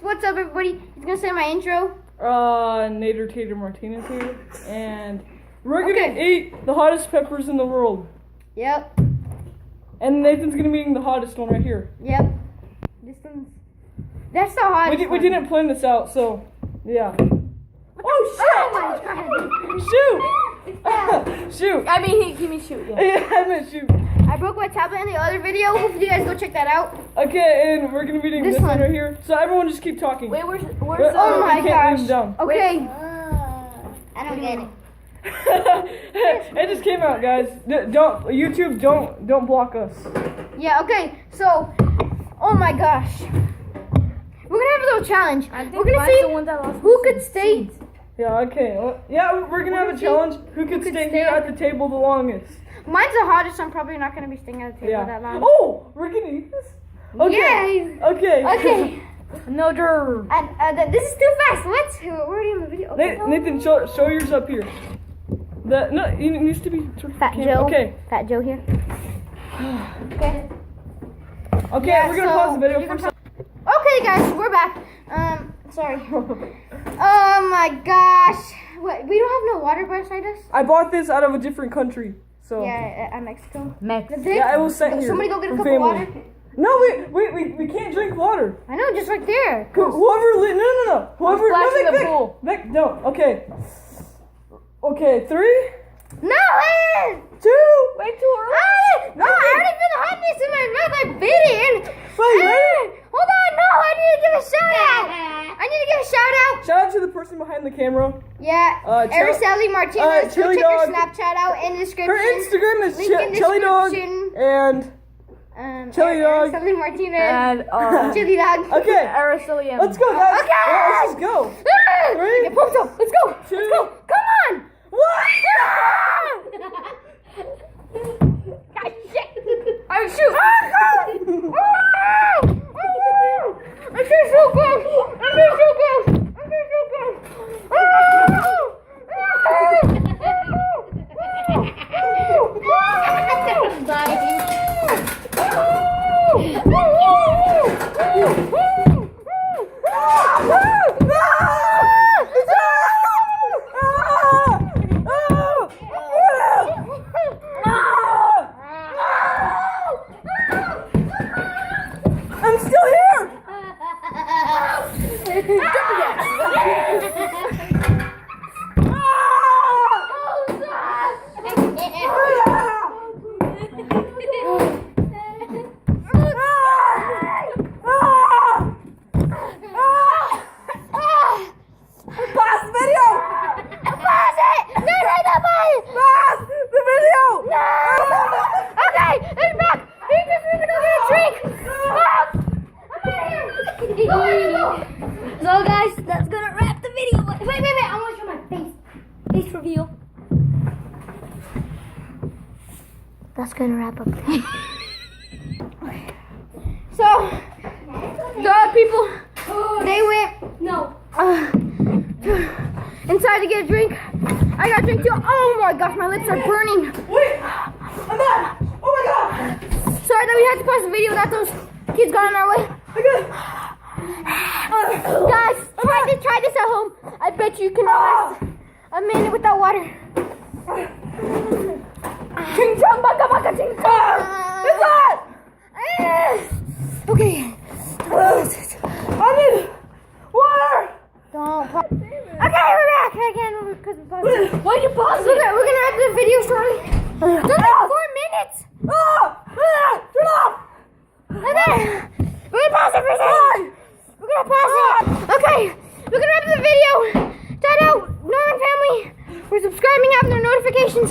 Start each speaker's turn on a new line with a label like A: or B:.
A: what's up, everybody? He's gonna say my intro.
B: Nader Tater Martinez here, and we're gonna eat the hottest peppers in the world.
A: Yep.
B: And Nathan's gonna be eating the hottest one right here.
A: Yep. That's the hottest
B: We didn't plan this out, so yeah. Oh shit!
A: Oh my god!
B: Shoot! Shoot!
C: I mean, he means shoot. Yeah.
B: Yeah, I meant shoot.
A: I broke my tablet in the other video. Hopefully you guys go check that out.
B: Okay, and we're gonna be eating this one right here. So everyone just keep talking.
C: Wait, where's
A: Oh my gosh.
B: Down.
A: Okay.
C: I don't get it.
B: It just came out, guys. Don't YouTube, don't block us.
A: Yeah. Okay. So, oh my gosh, we're gonna have a little challenge. We're gonna see who could stay.
B: Yeah. Okay. Well, yeah, we're gonna have a challenge. Who could stay here at the table the longest?
A: Mine's the hottest, so I'm probably not gonna be staying at the table that long.
B: Oh, we're gonna eat this. Okay.
A: Yay.
B: Okay.
A: Okay.
C: No dirt.
A: And this is too fast. What? We're already in the video. Okay.
B: Nathan, show yours up here. No, it needs to be sort of
A: Fat Joe.
B: Okay.
A: Fat Joe here. Okay.
B: Okay,
A: Yeah,
B: we're gonna pause the video for a second.
A: Okay, guys, we're back. Sorry. Oh my gosh. What? We don't have no water beside us.
B: I bought this out of a different country, so.
A: Yeah, at Mexico.
B: Yeah, I will send here.
A: Somebody go get a cup
B: family.
A: of water.
B: No, we can't drink water.
A: I know, just right there.
B: No. Whoever.
C: Splash in the pool.
B: Vic, no. Okay. Okay, 3,
A: No!
B: 2.
C: Way too early.
A: No, I already feel the hotness in my mouth. I bit it.
B: Wait,
A: Hold on, no, I need to give a shout out. I need to give a shout out.
B: Shout out to the person behind the camera.
A: Yeah, Araceli Martinez. Go
B: Chili
A: check her
B: Dog.
A: Snapchat out in the description.
B: Her Instagram is
A: Link in the
B: Chili Dog
A: description.
B: and Chili Dog.
A: Araceli Martinez.
C: And
A: Chili Dog.
B: Okay,
C: Araceli.
B: let's go, guys.
A: Okay.
B: Let's just go. 3,
A: Get pumped up. Let's go.
B: 2.
A: Let's go. Come on.
B: What?
A: God, shit. I shoot. I feel so good. I feel so good. I feel so good.
B: I'm still here. Pause the video.
A: Pause it. No,
B: Pause the video.
A: No. Okay, it's back. He just needs to go get a drink. I'm out of here.
C: So guys, that's gonna wrap the video.
A: Wait. I want to show my face.
C: Face reveal.
A: That's gonna wrap up. So, the people, they went inside to get a drink. I got a drink too. Oh my gosh, my lips are burning.
B: Wait, I'm back. Oh my god.
A: Sorry that we had to pause the video without those kids got in our way. Guys, try this at home. I bet you can last a minute without water. Ching chong baka baka ching chong. It's hot. Okay.
B: I need water.
A: Don't pause. Okay, we're back again because we paused it.
C: Why you pause it?
A: We're gonna wrap the video shortly. It's only 4 minutes.
B: Turn off.
A: Okay. We're gonna pause it for a second. We're gonna pause it. Okay. We're gonna wrap the video. Shout out Norman family for subscribing, having their notifications.